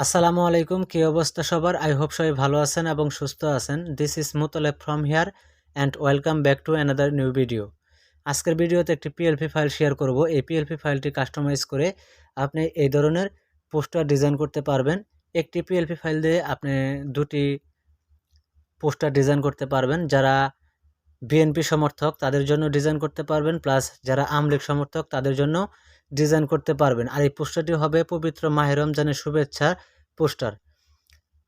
আসসালামু আলাইকুম, কি অবস্থা সবার? আই হোপ সবাই ভালো আছেন এবং সুস্থ আছেন। This is Motaleb from here and welcome back to another new video. আজকের ভিডিওতে একটি পিএলপি ফাইল শেয়ার করব। এই পিএলপি ফাইলটি কাস্টমাইজ করে আপনি এই ধরনের পোস্টার ডিজাইন করতে পারবেন। একটি পিএলপি ফাইল দিয়ে আপনি দুটি পোস্টার ডিজাইন করতে পারবেন। যারা বিএনপি সমর্থক তাদের জন্য ডিজাইন করতে পারবেন, প্লাস যারা আওয়ামী লীগ সমর্থক তাদের জন্য ডিজাইন করতে পারবেন। আর এই পোস্টারটি হবে পবিত্র মাহে রমজানের শুভেচ্ছা পোস্টার।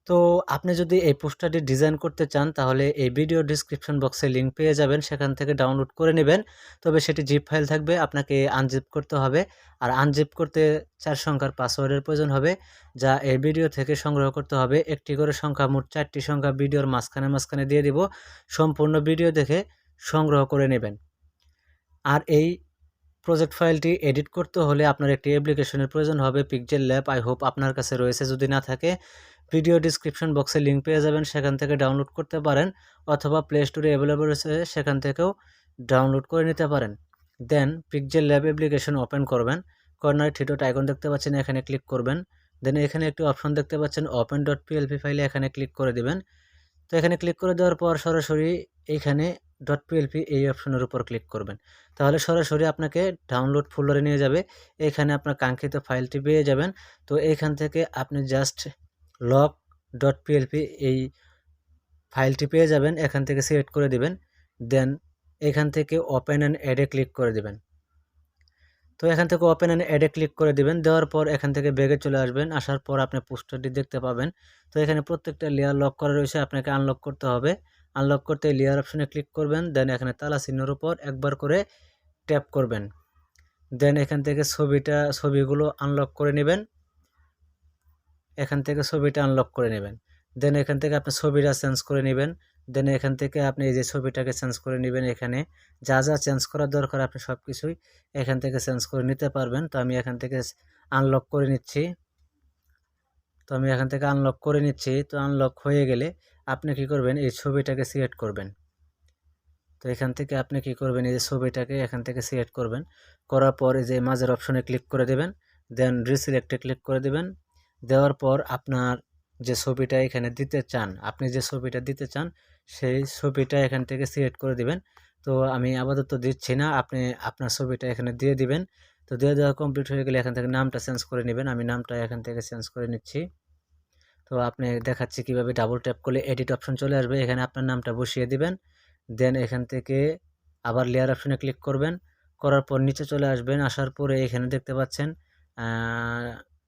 তো আপনি যদি এই পোস্টারটি ডিজাইন করতে চান তাহলে এই ভিডিও ডিসক্রিপশন বক্সে লিঙ্ক পেয়ে যাবেন, সেখান থেকে ডাউনলোড করে নেবেন। তবে সেটি জিপ ফাইল থাকবে, আপনাকে আনজিপ করতে হবে। আর আনজিপ করতে 4 সংখ্যার পাসওয়ার্ডের প্রয়োজন হবে, যা এই ভিডিও থেকে সংগ্রহ করতে হবে। একটি করে সংখ্যা, মোট 4টি সংখ্যা ভিডিওর মাঝখানে দিয়ে দিব। সম্পূর্ণ ভিডিও দেখে সংগ্রহ করে নেবেন। আর এই প্রজেক্ট ফাইলটি এডিট করতে হলে আপনার একটি অ্যাপ্লিকেশনের প্রয়োজন হবে, পিক্সেল ল্যাব। আই হোপ আপনার কাছে রয়েছে, যদি না থাকে ভিডিও ডিসক্রিপশন বক্সে লিঙ্ক পেয়ে যাবেন, সেখান থেকে ডাউনলোড করতে পারেন, অথবা প্লে স্টোরে অ্যাভেলেবল রয়েছে, সেখান থেকেও ডাউনলোড করে নিতে পারেন। দেন পিক্সেল ল্যাব অ্যাপ্লিকেশন ওপেন করবেন। কর্নারে থ্রি ডট আইকন দেখতে পাচ্ছেন, এখানে ক্লিক করবেন। দেন এখানে একটি অপশন দেখতে পাচ্ছেন ওপেন ডট পিএলপি ফাইলে, এখানে ক্লিক করে দিবেন। তো এখানে ক্লিক করে দেওয়ার পর সরাসরি এইখানে .plp এই অপশনের উপর ক্লিক করবেন। তাহলে সরাসরি আপনাকে ডাউনলোড ফোল্ডারে নিয়ে যাবে। এখানে আপনার কাঙ্ক্ষিত ফাইলটি পেয়ে যাবেন। তো এইখান থেকে আপনি জাস্ট log.plp এই ফাইলটি পেয়ে যাবেন, এখান থেকে সিলেক্ট করে দিবেন। দেন এখান থেকে ওপেন অ্যান্ড অ্যাডে ক্লিক করে দিবেন। তো এখান থেকে ওপেন অ্যান্ড অ্যাডে ক্লিক করে দিবেন। দেওয়ার পর এখান থেকে ব্যাগে চলে আসবেন। আসার পর আপনি পোস্টারটি দেখতে পাবেন। তো এখানে প্রত্যেকটা লেয়ার লক করা রয়েছে, আপনাকে আনলক করতে হবে। আনলক করতে লেয়ার অপশনে ক্লিক করবেন। দেন এখানে তালা চিহ্নের উপর একবার করে ট্যাপ করবেন। দেন এখান থেকে ছবিগুলো আনলক করে নেবেন। এখান থেকে ছবিটা আনলক করে নেবেন। দেন এখান থেকে আপনি ছবিটা চেঞ্জ করে নেবেন। দেন এখান থেকে আপনি এই যে ছবিটাকে চেঞ্জ করে নেবেন। এখানে যা যা চেঞ্জ করার দরকার আপনি সব কিছুই এখান থেকে চেঞ্জ করে নিতে পারবেন। তো আমি এখান থেকে আনলক করে নিচ্ছি। তো আনলক হয়ে গেলে আপনি কি করবেন, এই ছবিটাকে সিলেক্ট করবেন। তো এখান থেকে আপনি কি করবেন, এই যে ছবিটাকে এখান থেকে সিলেক্ট করবেন। করার পর এই যে মাঝের অপশনে ক্লিক করে দেবেন। দেন রিসিলেক্টে ক্লিক করে দেবেন। দেওয়ার পর আপনার যে ছবিটা এখানে দিতে চান, আপনি যে ছবিটা দিতে চান সেই ছবিটা এখান থেকে সিলেক্ট করে দিবেন। তো আমি আপাতত দিচ্ছি না, আপনি আপনার ছবিটা এখানে দিয়ে দিবেন। তো দিয়ে দেওয়া কমপ্লিট হয়ে গেলে এখান থেকে নামটা চেঞ্জ করে নেবেন। আমি নামটা এখান থেকে চেঞ্জ করে নিচ্ছি। তো আপনি দেখাচ্ছি কিভাবে। ডাবল ট্যাপ করলে এডিট অপশন চলে আসবে, এখানে আপনার নামটা বসিয়ে দিবেন। দেন এখান থেকে আবার লেয়ার অপশনে ক্লিক করবেন। করার পর নিচে চলে আসবেন। আসার পরে এখানে দেখতে পাচ্ছেন,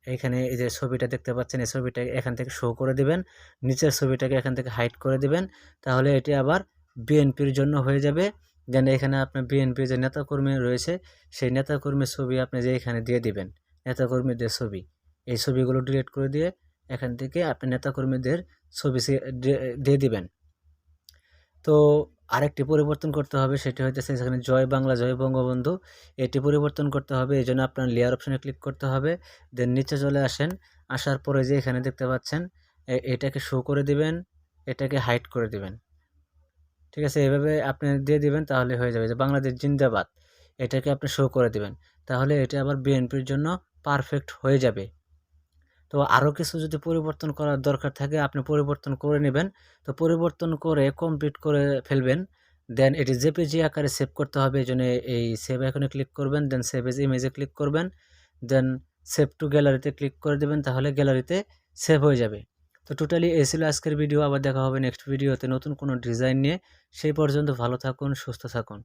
এখানে এই যে ছবিটা দেখতে পাচ্ছেন, এই ছবিটা এখান থেকে শো করে দিবেন। নিচের ছবিটাকে এখান থেকে হাইড করে দিবেন। তাহলে এটি আবার বিএনপির জন্য হয়ে যাবে। দেন এখানে আপনার বিএনপির যে নেতাকর্মী রয়েছে সেই নেতাকর্মীর ছবি আপনি যে এখানে দিয়ে দিবেন, নেতাকর্মীদের ছবি। এই ছবিগুলো ডিলিট করে দিয়ে এখান থেকে আপনি নেতাকর্মীদের ছবি দিয়ে দিবেন। তো আরেকটি পরিবর্তন করতে হবে, সেটি হইতেছে সেখানে জয় বাংলা জয় বঙ্গবন্ধু, এটি পরিবর্তন করতে হবে। এই জন্য আপনার লেয়ার অপশনে ক্লিক করতে হবে। দেন নিচে চলে আসেন। আসার পরে যে এখানে দেখতে পাচ্ছেন এটাকে শো করে দিবেন, এটাকে হাইড করে দিবেন। ঠিক আছে, এভাবে আপনি দিয়ে দিবেন, তাহলে হয়ে যাবে যে বাংলাদেশ জিন্দাবাদ, এটাকে আপনি শো করে দিবেন। তাহলে এটা আবার বিএনপির জন্য পারফেক্ট হয়ে যাবে। তো আরও কিছু যদি পরিবর্তন করার দরকার থাকে আপনি পরিবর্তন করে নেবেন। তো পরিবর্তন করে কমপ্লিট করে ফেলবেন। দেন এটি জেপিজি আকারে সেভ করতে হবে। এই জন্য এই সেভ আইকনে ক্লিক করবেন। দেন সেভ এজ ইমেজে ক্লিক করবেন। দেন সেভ টু গ্যালারিতে ক্লিক করে দেবেন, তাহলে গ্যালারিতে সেভ হয়ে যাবে। তো টোটালি এই ছিল আজকের ভিডিও। আবার দেখা হবে নেক্সট ভিডিওতে নতুন কোনো ডিজাইন নিয়ে। সেই পর্যন্ত ভালো থাকুন, সুস্থ থাকুন।